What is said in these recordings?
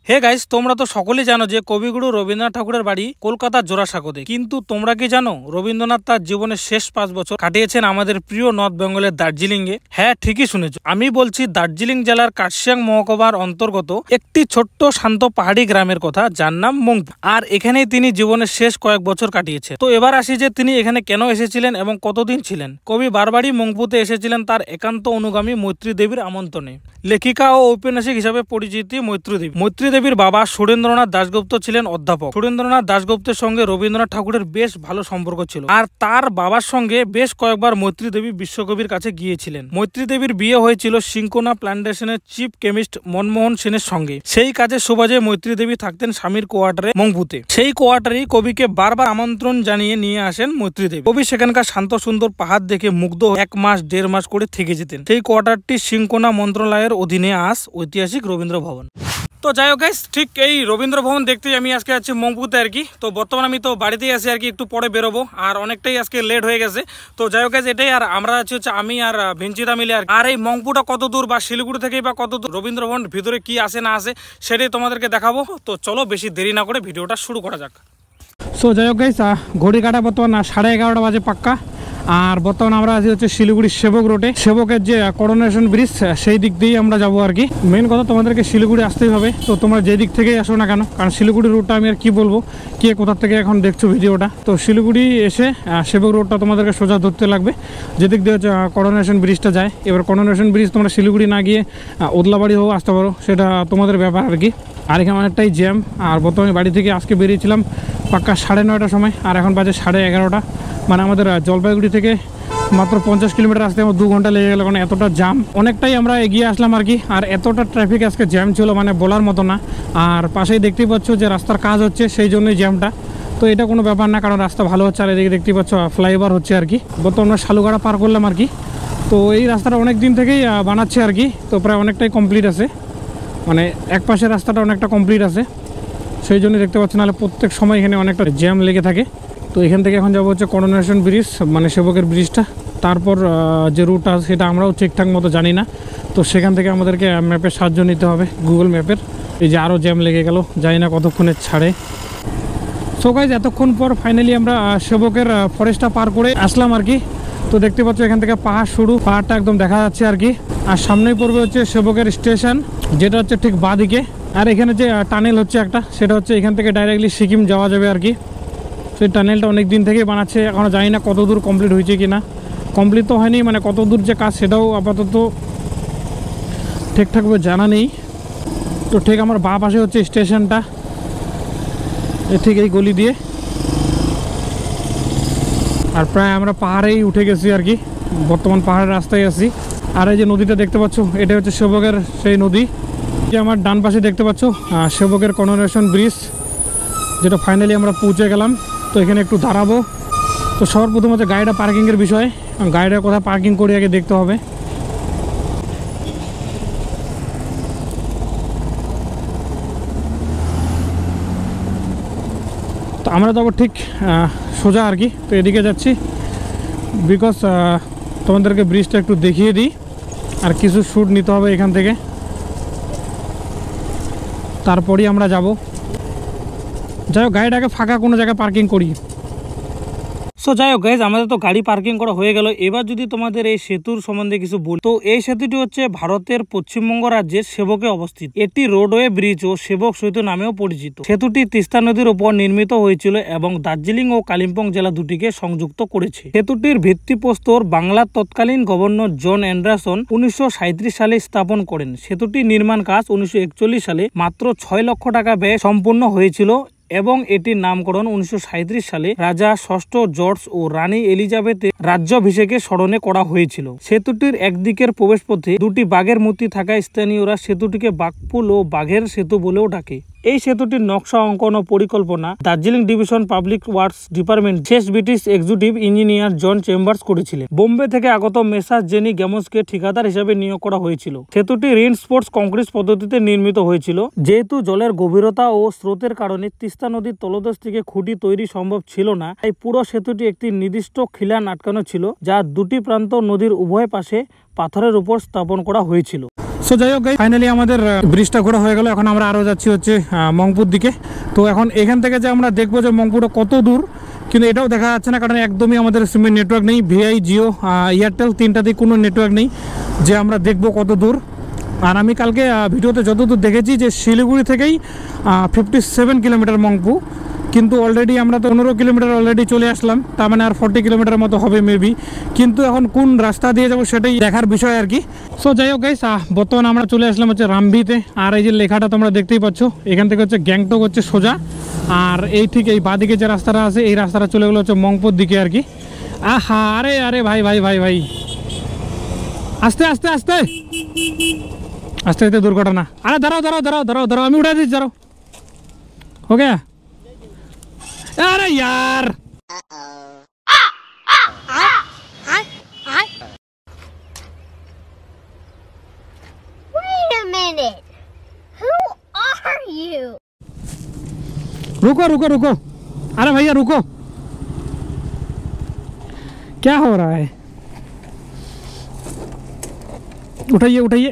Hey guys, তোমরা তো সকলেই জানো যে কবিগুরু রবীন্দ্রনাথ ঠাকুরের বাড়ি কলকাতার জোড়াসাঁকোতে। কিন্তু তোমরা কি জানো রবীন্দ্রনাথ তার জীবনের শেষ 5 বছর কাটিয়েছেন আমাদের প্রিয় নর্থ বেঙ্গলের দার্জিলিং এ? হ্যাঁ, ঠিকই শুনেছো, আমি বলছি দার্জিলিং জেলার কার্শিয়াং মহকুমার অন্তর্গত একটি ছোট্ট শান্ত পাহাড়ি গ্রামের কথা, যার নাম মংপু। আর এখানেই তিনি জীবনের শেষ কয়েক বছর কাটিয়েছেন। তো এবার আসি যে তিনি এখানে কেন এসেছিলেন এবং কতদিন ছিলেন। কবি বারবারই মংপুতে এসেছিলেন তার একান্ত অনুগামী মৈত্রী দেবীর আমন্ত্রণে। লেখিকা ও ঔপন্যাসিক হিসাবে পরিচিতি মৈত্রী দেবীর বাবা সুরেন্দ্রনাথ দাশগুপ্ত ছিলেন অধ্যাপক। সুরেন্দ্রনাথ দাশগুপ্তের সঙ্গে রবীন্দ্রনাথ ঠাকুরের বেশ ভালো সম্পর্ক ছিল, আর তার বাবার সঙ্গে বেশ কয়েকবার মৈত্রী দেবী বিশ্বকবির কাছে গিয়েছিলেন। মৈত্রী দেবীর বিয়ে হয়েছিল সিঙ্কোনা প্ল্যান্টেশনের চিফ কেমিস্ট মনমোহন সেনের সঙ্গে। সেই কাজের সুবাদে মৈত্রী দেবী থাকতেন স্বামীর কোয়ার্টারে মংপুতে। সেই কোয়ার্টারেই কবিকে বারবার আমন্ত্রণ জানিয়ে নিয়ে আসেন মৈত্রী দেবী। কবি সেখানকার শান্ত সুন্দর পাহাড় দেখে মুগ্ধ 1 মাস 1.5 মাস করে থেকে যেতেন। সেই কোয়ার্টারটি সিঙ্কোনা মন্ত্রণালয়ের অধীনে আজ ঐতিহাসিক রবীন্দ্র ভবন। তো যাই হোক গাইস, ঠিক এই রবীন্দ্র ভবন দেখতেই আমি আজকে আছি মংপুতে আর কি। তো বর্তমানে আমি তো বাড়িতেই আছি আর কি, একটু পরে বেরোবো, আর অনেকটাই আজকে লেট হয়ে গেছে। তো যাই হোক গাইস, এটাই। আর আমরা আছি হচ্ছে আমি আর ভিঞ্চিতা মিলে আর এই মংপুটা কত দূর বা শিলিগুড়ি থেকেই বা কত দূর, রবীন্দ্র ভবন ভিতরে কি আসে না আসে সেটাই তোমাদেরকে দেখাবো। তো চলো বেশি দেরি না করে ভিডিওটা শুরু করা যাক। সো যাই হোক গাইস, ঘড়ি কাটা বর্তমান 11:30 বাজে পাক্কা। আর বর্তমানে আমরা আছি হচ্ছে শিলিগুড়ি সেবক রোডে। সেবকের যে করোনেশন ব্রিজ সেই দিক দিয়েই আমরা যাবো আর কি। মেন কথা, তোমাদেরকে শিলিগুড়ি আসতেই হবে। তো তোমরা যে দিক থেকেই আসো না কেন, কারণ শিলিগুড়ি রোডটা আমি আর কি বলবো, কে কোথা থেকে এখন দেখছো ভিডিওটা। তো শিলিগুড়ি এসে সেবক রোডটা তোমাদেরকে সোজা ধরতে লাগবে, যেদিক দিয়ে হচ্ছে করোনেশন ব্রিজটা যায়। এবার করোনেশন ব্রিজ তোমরা শিলিগুড়ি না গিয়ে ওদলাবাড়ি হোক আসতে পারো, সেটা তোমাদের ব্যাপার আর কি। আর এখানে অনেকটাই জ্যাম। আর বর্তমানে বাড়ি থেকে আজকে বেরিয়েছিলাম পাক্কা 9:30টার সময়, আর এখন বাজে 11:30। মানে আমাদের জলপাইগুড়ি থেকে মাত্র 50 কিলোমিটার আসতে আমার 2 ঘন্টা লেগে গেল, কারণ এতটা জ্যাম। অনেকটাই আমরা এগিয়ে আসলাম আর কি। আর এতটা ট্রাফিক আজকে জ্যাম ছিল মানে বলার মতো না। আর পাশেই দেখতেই পাচ্ছ যে রাস্তার কাজ হচ্ছে, সেই জন্যই জ্যামটা। তো এটা কোনো ব্যাপার না, কারণ রাস্তা ভালো হচ্ছে। আর এদিকে দেখতেই পাচ্ছ ফ্লাইওভার হচ্ছে আর কি। বর্তমানে আমরা শালুগাড়া পার করলাম আর কি। তো এই রাস্তাটা অনেক দিন থেকেই বানাচ্ছে আর কি। তো প্রায় অনেকটাই কমপ্লিট আছে, মানে এক পাশের রাস্তাটা অনেকটা কমপ্লিট আছে, সেই জন্য দেখতে পাচ্ছি। নাহলে প্রত্যেক সময় এখানে অনেকটা জ্যাম লেগে থাকে। তো এখান থেকে এখন যাবো হচ্ছে করোনেশন ব্রিজ, মানে সেবকের ব্রিজটা। তারপর যে রুট আছে সেটা আমরাও ঠিকঠাক মতো জানি না। তো সেখান থেকে আমাদেরকে ম্যাপের সাহায্য নিতে হবে, গুগল ম্যাপের। এই যে আরও জ্যাম লেগে গেল, জানি না কতক্ষণে ছাড়ে। সো গাইজ, এতক্ষণ পর ফাইনালি আমরা সেবকের ফরেস্টটা পার করে আসলাম আর কি। তো দেখতে পাচ্ছ এখান থেকে পাহাড় শুরু, পাহাড়টা একদম দেখা যাচ্ছে আর কি। আর সামনেই পড়বে হচ্ছে সেবকের স্টেশন, যেটা হচ্ছে ঠিক বাঁদিকে। আর এখানে যে টানেল হচ্ছে একটা, সেটা হচ্ছে এখান থেকে ডাইরেক্টলি সিকিম যাওয়া যাবে আর কি। সেই টানেলটা অনেক দিন থেকেই বানাচ্ছে, এখনও জানি না কত দূর কমপ্লিট হয়েছে কি না। কমপ্লিট তো হয়নি, মানে কত দূর যে কাজ সেটাও আপাতত ঠিকঠাকভাবে জানা নেই। তো ঠিক আমার বাঁ পাশে হচ্ছে স্টেশনটা, ঠিক এই গলি দিয়ে। আর প্রায় আমরা পাহাড়েই উঠে গেছি আর কি, বর্তমান পাহাড়ের রাস্তায় আছি। আর এই যে নদীটা দেখতে পাচ্ছ, এটা হচ্ছে সেবকের সেই নদী। যে আমার ডান পাশে দেখতে পাচ্ছ সেবকের করোনেশন ব্রিজ, যেটা ফাইনালি আমরা পৌঁছে গেলাম। তো এখানে একটু দাঁড়াবো। তো সর্বপ্রথম হচ্ছে গাড়িটা পার্কিংয়ের বিষয়, গাড়িটা কোথায় পার্কিং করে আগে দেখতে হবে। তো আমরা যাবো ঠিক সোজা আর কি। তো এদিকে যাচ্ছি, বিকজ তোমাদেরকে ব্রিজটা একটু দেখিয়ে দিই, আর কিছু শ্যুট নিতে হবে এখান থেকে, তারপরেই আমরা যাব। যাই হোক, গাড়িটাকে ফাঁকা কোনো জায়গায় পার্কিং করি। সো যাই হোক গাইজ, আমাদের তো গাড়ি পার্কিং করা হয়ে গেল। এবার যদি তোমাদের এই সেতুর সম্বন্ধে কিছু বলি, তো এই সেতুটি হচ্ছে ভারতের পশ্চিমবঙ্গ রাজ্যের সেবকে অবস্থিত। এটি রোডওয়ে ব্রিজ ও সেবক সেতু নামেও পরিচিত। সেতুটি তিস্তা নদীর উপর নির্মিত হয়েছিল এবং দার্জিলিং ও কালিম্পং জেলা দুটিকে সংযুক্ত করেছে। সেতুটির ভিত্তিপ্রস্তর বাংলার তৎকালীন গভর্নর জন অ্যান্ডারসন 1937 সালে স্থাপন করেন। সেতুটি নির্মাণ কাজ 1941 সালে মাত্র 6 লক্ষ টাকা ব্যয়ে সম্পূর্ণ হয়েছিল এবং এটির নামকরণ 1937 সালে রাজা ষষ্ঠ জর্জ ও রানী এলিজাবেথের রাজ্যাভিষেকে স্মরণে করা হয়েছিল। সেতুটির একদিকের প্রবেশপথে 2টি বাঘের মূর্তি থাকায় স্থানীয়রা সেতুটিকে বাঘপুল ও বাঘের সেতু বলেও ডাকে। এই সেতুটির নকশা অঙ্কন ও পরিকল্পনা Darjeeling division public works department শেষ ব্রিটিশ এক্সিকিউটিভ ইঞ্জিনিয়ার জন চেম্বার্স করেছিলেন। বোম্বে থেকে আগত মেসার জেনি গ্যামসকে ঠিকাদার হিসেবে নিয়োগ করা হয়েছিল। সেতুটি রিইনফোর্সড কংক্রিট পদ্ধতিতে নির্মিত হয়েছিল। যেহেতু জলের গভীরতা ও স্রোতের কারণে তিস্তা নদীর তলদেশ থেকে খুঁটি তৈরি সম্ভব ছিল না, তাই পুরো সেতুটি একটি নির্দিষ্ট খিলান আটকানো ছিল, যা 2টি প্রান্ত নদীর উভয় পাশে পাথরের উপর স্থাপন করা হয়েছিল। সো যাই হোক গাইস, ফাইনালি আমাদের ব্রিজটা ঘোরা হয়ে গেল। এখন আমরা আরও যাচ্ছি হচ্ছে মংপুর দিকে। তো এখন এখান থেকে যে আমরা দেখবো যে মংপুরটা কত দূর, কিন্তু এটাও দেখা যাচ্ছে না, কারণ একদমই আমাদের সিমের নেটওয়ার্ক নেই। ভিআই, জিও, এয়ারটেল তিনটাতেই কোনো নেটওয়ার্ক নেই যে আমরা দেখবো কত দূর। আর আমি কালকে ভিডিওতে যতদূর দেখেছি যে শিলিগুড়ি থেকেই 57 কিলোমিটার মংপু, কিন্তু অলরেডি আমরা তো 15 কিলোমিটার অলরেডি চলে আসলাম, তার মানে আর 40 কিলোমিটার মতো হবে মেবি। কিন্তু এখন কোন রাস্তা দিয়ে যাবো সেটাই দেখার বিষয় আর কি। সো যাই হোক গাইস, বর্তমানে আমরা চলে আসলাম হচ্ছে রামভিতে। আর এই যে লেখাটা তোমরা দেখতেই পাচ্ছ, এখান থেকে হচ্ছে গ্যাংটক হচ্ছে সোজা, আর এই ঠিক এই বাঁদিকে যে রাস্তাটা আছে এই রাস্তাটা চলে গেলো হচ্ছে মংপুর দিকে আর কি। আহা, আরে আরে ভাই ভাই ভাই ভাই, আস্তে আস্তে আস্তে আস্তে আস্তে, দুর্ঘটনা। আরে দাঁড়াও দাঁড়াও দাঁড়াও দাঁড়াও দাঁড়াও, আমি উঠে দিচ্ছি, দাঁড়াও। ওকে, अरे यार Wait a minute. Who are you? रुको रुको रुको, अरे भैया रुको, क्या हो रहा है? उठाइए उठाइए,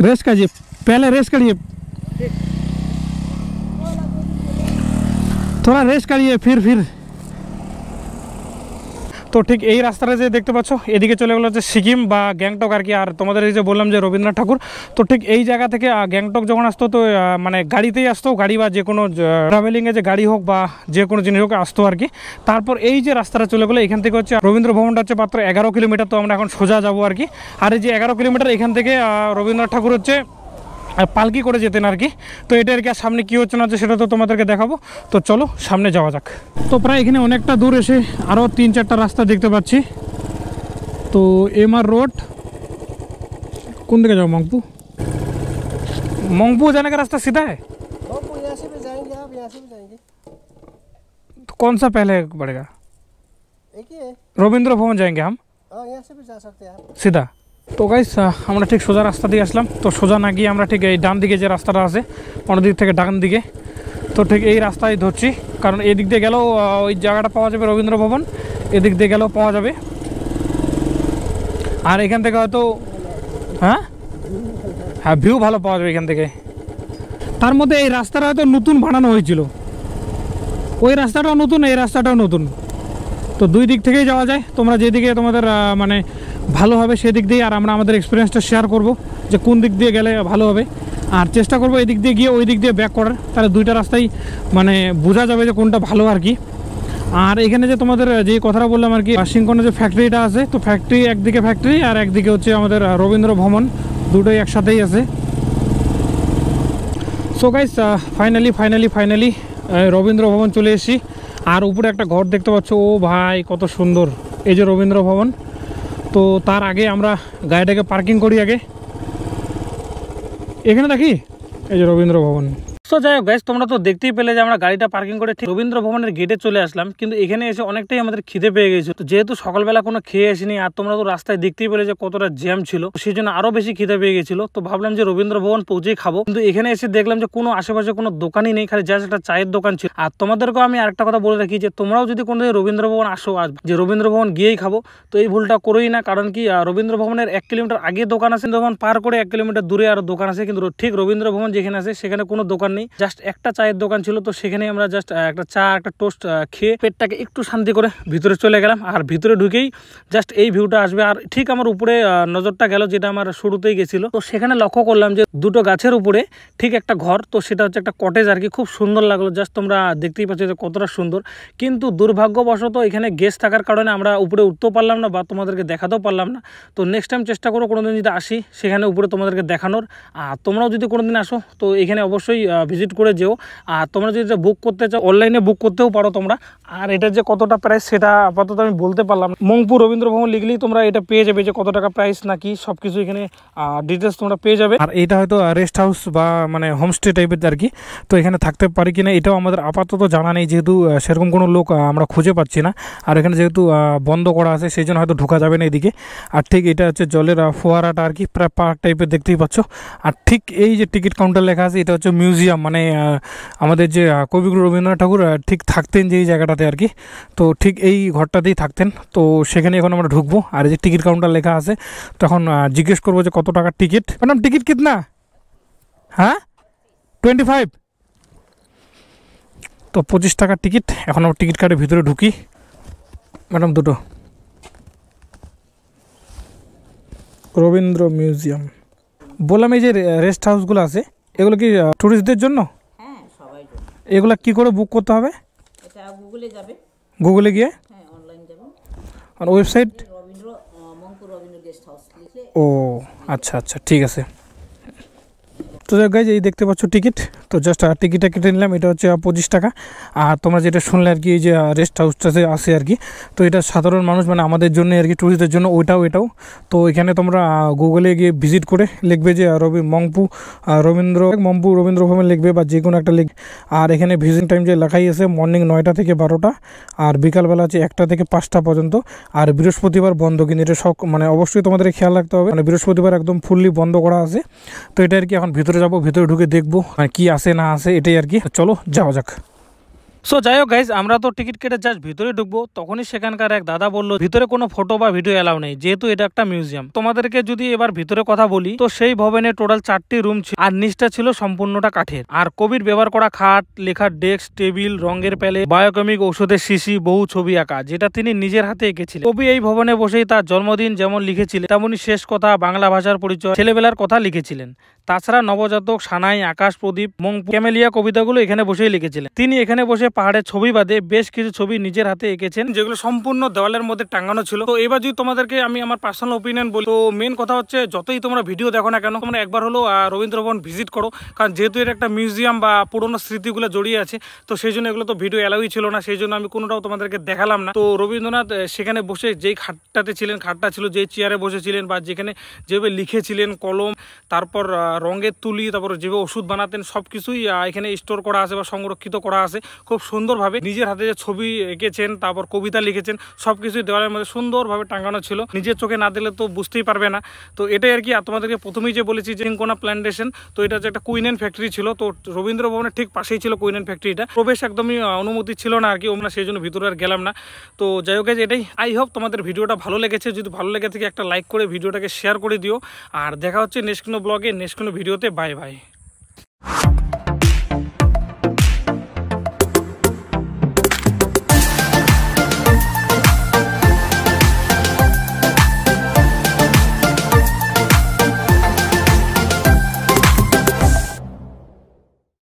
रेस्ट करिए, पहले रेस्ट करिए, थोड़ा रेस्ट करिए फिर। তো ঠিক এই রাস্তাটা যে দেখতে পাচ্ছ এদিকে চলে গেলো হচ্ছে সিকিম বা গ্যাংটক আর কি। আর তোমাদের এই যে বললাম যে রবীন্দ্রনাথ ঠাকুর, তো ঠিক এই জায়গা থেকে গ্যাংটক যখন আসতো তো মানে গাড়িতেই আসতো, গাড়ি বা যে কোনো ট্রাভেলিংয়ে যে গাড়ি হোক বা যে কোনো জিনিস হোক আসতো আর কি। তারপর এই যে রাস্তাটা চলে গেলো, এখান থেকে হচ্ছে রবীন্দ্র ভবনটা হচ্ছে মাত্র 11 কিলোমিটার। তো আমরা এখন সোজা যাবো আর কি। আর এই যে 11 কিলোমিটার এখান থেকে রবীন্দ্রনাথ ঠাকুর হচ্ছে পালকি করে যেতেন আর কি। তো এটা আর কি, আর সামনে কী হচ্ছে না হচ্ছে সেটা তো তোমাদেরকে দেখাবো। তো চলো সামনে যাওয়া যাক। তো প্রায় এখানে অনেকটা দূর এসে আরও 3-4টা রাস্তা দেখতে পাচ্ছি। তো एमआर रोड, कौन दिखे जाओ? मंगपू, मंगपू जाने का रास्ता सीधा है? मंगपू यहाँ से भी जाएंगे, आप यहाँ से भी जाएंगे। तो कौन सा पहले पड़ेगा? एक ही है, रविंद्र भवन जाएंगे हम? हाँ यहाँ से भी जा सकते हैं आप। सीधा। তো গাইস, আমরা ঠিক সোজা রাস্তা দিয়ে আসলাম। তো সোজা না গিয়ে আমরা ঠিক এই ডান দিকে যে রাস্তাটা আছে অন্য দিক থেকে ডান দিকে, তো ঠিক এই রাস্তায় ধরছি, কারণ এই দিক দিয়ে গেলেও ওই জায়গাটা পাওয়া যাবে রবীন্দ্র ভবন, এদিক দিয়ে গেলেও পাওয়া যাবে। আর এখান থেকে হয়তো হ্যাঁ হ্যাঁ ভিউ ভালো পাওয়া যাবে এখান থেকে। তার মধ্যে এই রাস্তাটা হয়তো নতুন বানানো হয়েছিল, ওই রাস্তাটাও নতুন, এই রাস্তাটাও নতুন। তো দুই দিক থেকেই যাওয়া যায়, তোমরা যেদিকে তোমাদের মানে ভালো হবে সেদিক দিয়ে, আর আমরা আমাদের এক্সপিরিয়েন্সটা শেয়ার করব যে কোন দিক দিয়ে গেলে ভালো হবে। আর চেষ্টা করবো এদিক দিয়ে গিয়ে ওই দিক দিয়ে ব্যাক করার, তাহলে দুইটা রাস্তাই মানে বোঝা যাবে যে কোনটা ভালো আর কি। আর এখানে যে তোমাদের যে কথাটা বললাম আর কি, সিংকনে যে ফ্যাক্টরিটা আছে, তো ফ্যাক্টরি একদিকে ফ্যাক্টরি আর একদিকে হচ্ছে আমাদের রবীন্দ্র ভবন, দুটোই একসাথেই আছে। সো গাইস, ফাইনালি রবীন্দ্র ভবন চলে এসেছি। আর উপরে একটা ঘর দেখতে পাচ্ছ, ও ভাই কত সুন্দর, এই যে রবীন্দ্র ভবন। তো তার আগে আমরা গাড়িটাকে পার্কিং করি আগে, এখানে দেখি এই যে রবীন্দ্র ভবন। সো যাই হোক গাইস, তোমরা তো দেখতেই পেলে যে আমরা গাড়িটা পার্কিং করে ঠিক রবীন্দ্র ভবনের গেটে চলে আসলাম। কিন্তু এখানে এসে অনেকটাই আমাদের খিদে পেয়ে গেছে, তো যেহেতু সকালবেলা কোনো খেয়ে আসিনি, আর তোমরা তো রাস্তায় দেখতেই পেলে যে কতটা জ্যাম ছিল, সেই জন্য আরো বেশি খিদে পেয়ে গেছিল। তো ভাবলাম যে রবীন্দ্র ভবন পৌঁছেই খাবো, কিন্তু এখানে এসে দেখলাম যে কোনো আশেপাশে কোনো দোকানই নেই, খালি জাস্ট একটা চায়ের দোকান ছিল। আর তোমাদেরকেও আমি আরেকটা কথা বলে রাখি যে তোমরাও যদি কোনো রবীন্দ্র ভবন আসো, যে রবীন্দ্র ভবন গিয়েই খাবো, তো এই ভুলটা করোই না। কারণ কি, রবীন্দ্র ভবনের 1 কিলোমিটার আগে দোকান আছে, ভবন পার করে 1 কিলোমিটার দূরে আরো দোকান আছে, কিন্তু ঠিক রবীন্দ্র ভবন যেখানে আছে সেখানে কোনো দোকান নেই, জাস্ট একটা চায়ের দোকান ছিল। তো সেখানে আমরা জাস্ট একটা চা একটা টোস্ট খেয়ে পেটটাকে একটু শান্তি করে ভিতরে চলে গেলাম। আর ভিতরে ঢুকেই জাস্ট এই ভিউটা আসবে। আর ঠিক আমার উপরে নজরটা গেল, যেটা আমার শুরুতেই গেছিল, তো সেখানে লক্ষ্য করলাম যে দুটো গাছের উপরে ঠিক একটা ঘর, তো সেটা হচ্ছে একটা কটেজ আর কি, খুব সুন্দর লাগলো। জাস্ট তোমরা দেখতেই পাচ্ছ যে কতটা সুন্দর। কিন্তু দুর্ভাগ্যবশত এখানে গেস্ট থাকার কারণে আমরা উপরে উঠতেও পারলাম না বা তোমাদেরকে দেখাতেও পারলাম না। তো নেক্সট টাইম চেষ্টা করো কোনোদিন যদি আসি সেখানে উপরে তোমাদেরকে দেখানোর। আর তোমরাও যদি কোনোদিন আসো তো এখানে অবশ্যই ভিজিট করে যেও। আর তোমরা যদি এটা বুক করতে চাও অনলাইনে বুক করতেও পারো তোমরা। আর এটার যে কতটা প্রাইস সেটা আপাতত আমি বলতে পারলাম না। মংপুর রবীন্দ্র ভবন লিখলেই তোমরা এটা পেয়ে যাবে যে কত টাকা প্রাইস নাকি সব কিছু এখানে ডিটেলস তোমরা পেয়ে যাবে। আর এটা হয়তো রেস্ট হাউস বা মানে হোমস্টে টাইপের আর কি, তো এখানে থাকতে পারি কিনা এটাও আমাদের আপাতত জানা নেই, যেহেতু সেরকম কোনো লোক আমরা খুঁজে পাচ্ছি না। আর এখানে যেহেতু বন্ধ করা আছে সেই জন্য হয়তো ঢোকা যাবে না এদিকে। আর ঠিক এটা হচ্ছে জলের ফোয়ারাটা আর কি, প্রায় পার্ক টাইপের দেখতেই পাচ্ছ। আর ঠিক এই যে টিকিট কাউন্টার লেখা আছে এটা হচ্ছে মিউজিয়াম মিউজিয়াম, মানে আমাদের যে কবিগুরু রবীন্দ্রনাথ ঠাকুর ঠিক থাকতেন যেই জায়গাটাতে আর কি, তো ঠিক এই ঘরটাতেই থাকতেন। তো সেখানে এখন আমরা ঢুকবো, আর এই যে টিকিট কাউন্টার লেখা আছে, তখন জিজ্ঞেস করবো যে কত টাকার টিকিট। Madam ticket কিতনা? হ্যাঁ 25। তো 25 টাকার টিকিট। এখন আমরা টিকিট কাটে ভিতরে ঢুকি। ম্যাডাম দুটো। রবীন্দ্র মিউজিয়াম। বললাম এই যে রেস্ট হাউসগুলো আছে, এগুলো কি ট্যুরিস্টদের জন্য? হ্যাঁ, সবাই জন্য। এগুলা কি করে বুক করতে হবে? এটা গুগলে যাবে, গুগলে গিয়ে? হ্যাঁ অনলাইন যাবে, আর ওয়েবসাইট? রবীন্দ্র মঙ্কুর রবীন্দ্র গেস্ট হাউস লিখলে। ও আচ্ছা আচ্ছা, ঠিক আছে। তো গাইজ এই দেখতে পাচ্ছ টিকিট, তো জাস্ট টিকিটটা কেটে নিলাম। এটা হচ্ছে 25 টাকা। আর তোমরা যেটা শুনলে আর কি, এই যে রেস্ট হাউসটাতে আছে আর কি, তো এটা সাধারণ মানুষ মানে আমাদের জন্য আর কি, টুরিস্টদের জন্য এটাও। তো এখানে তোমরা গুগলে গিয়ে ভিজিট করে লিখবে যে মম্পু রবীন্দ্র ভবন লিখবে, বা যে কোনো একটা লিখবে। আর এখানে ভিজিটিং টাইম যে লেখাই আছে মর্নিং 9টা থেকে 12টা, আর বিকালবেলা আছে 1টা থেকে 5টা পর্যন্ত। আর বৃহস্পতিবার বন্ধ, কিন্তু এটা সব মানে অবশ্যই তোমাদের খেয়াল রাখতে হবে, মানে বৃহস্পতিবার একদম ফুললি বন্ধ করা আছে। তো এটা আর কি এখন ভিতরে যাবো, ভিতরে ঢুকে দেখবো কি আছে না আছে, এটাই আর কি। চলো যাওয়া যাক। সো যাই হোক গাইজ, আমরা তো টিকিট কেটে জাস্ট ভিতরে ঢুকবো, তখনই সেখানকার এক দাদা বললো ভিতরে কোনো ফটো বা ভিডিও এলাও নেই, যেহেতু এটা একটা মিউজিয়াম। তোমাদেরকে যদি এবার ভিতরে কথা বলি, তো সেই ভবনে টোটাল 4টি রুম ছিল, আর নিচটা ছিল সম্পূর্ণটা কাঠের। আর কবির ব্যবহার করা খাট, লেখার ডেস্ক, টেবিল, রঙের প্যালেট, বায়োকেমিক ঔষধের শিশি, বহু ছবি আঁকা, যেটা তিনি নিজের হাতে এঁকেছিলেন। কবি এই ভবনে বসেই তার জন্মদিন যেমন লিখেছিলেন, তেমনি শেষ কথা, বাংলা ভাষার পরিচয়, ছেলেবেলার কথা লিখেছিলেন। তাছাড়া নবজাতক, সানাই, আকাশ প্রদীপ, মঙ্কু, ক্যামেলিয়া কবিতাগুলো এখানে বসেই লিখেছিলেন। তিনি এখানে বসে পাহাড়ের ছবি বাদে বেশ কিছু ছবি নিজের হাতে এঁকেছেন, যেগুলো সম্পূর্ণ দেওয়ালের মধ্যে টাঙানো ছিল। তো এবার যদি তোমাদেরকে আমি আমার পার্সোনাল ওপিনিয়ন বলি, তো মেন কথা হচ্ছে যতই তোমরা ভিডিও দেখো না কেন, তোমরা একবার হলো রবীন্দ্র ভবন ভিজিট করো, কারণ যেহেতু এর একটা মিউজিয়াম বা পুরোনো স্মৃতিগুলো জড়িয়ে আছে, তো সেই জন্য এগুলো তো ভিডিও এলাউই ছিল না, সেই জন্য আমি কোনোটাও তোমাদেরকে দেখালাম না। তো রবীন্দ্রনাথ সেখানে বসে যেই খাটটাতে ছিলেন, খাটটা ছিল যেই চেয়ারে বসেছিলেন, বা যেখানে যেভাবে লিখেছিলেন, কলম, তারপর রঙের তুলি, তারপর যেভাবে ওষুধ বানাতেন, সবকিছুই এখানে স্টোর করা আছে বা সংরক্ষিত করা আছে খুব সুন্দরভাবে। নিজের হাতে যে ছবি এঁকেছেন, তারপর কবিতা লিখেছেন, সবকিছুই দেওয়ালের মধ্যে সুন্দরভাবে টাঙানো ছিল। নিজের চোখে না দিলে তো বুঝতেই পারবে না। তো এটাই আর কি। আর তোমাদেরকে প্রথমেই যে বলেছি যে সিনকোনা প্ল্যান্টেশন, তো এটা হচ্ছে একটা কুইনেন ফ্যাক্টরি ছিল। তো রবীন্দ্র ভবনের ঠিক পাশেই ছিল কুইনেন ফ্যাক্টরিটা। প্রবেশ একদমই অনুমতি ছিল না আর কি, আমরা সেই জন্য ভিতরে আর গেলাম না। তো যাই হোক, এটাই। আই হোপ তোমাদের ভিডিওটা ভালো লেগেছে। যদি ভালো লেগে থাকে একটা লাইক করে ভিডিওটাকে শেয়ার করে দিও। আর দেখা হচ্ছে নেক্সট কোনো ব্লগে, নেক্সট কোনো ভিডিওতে। Bye bye.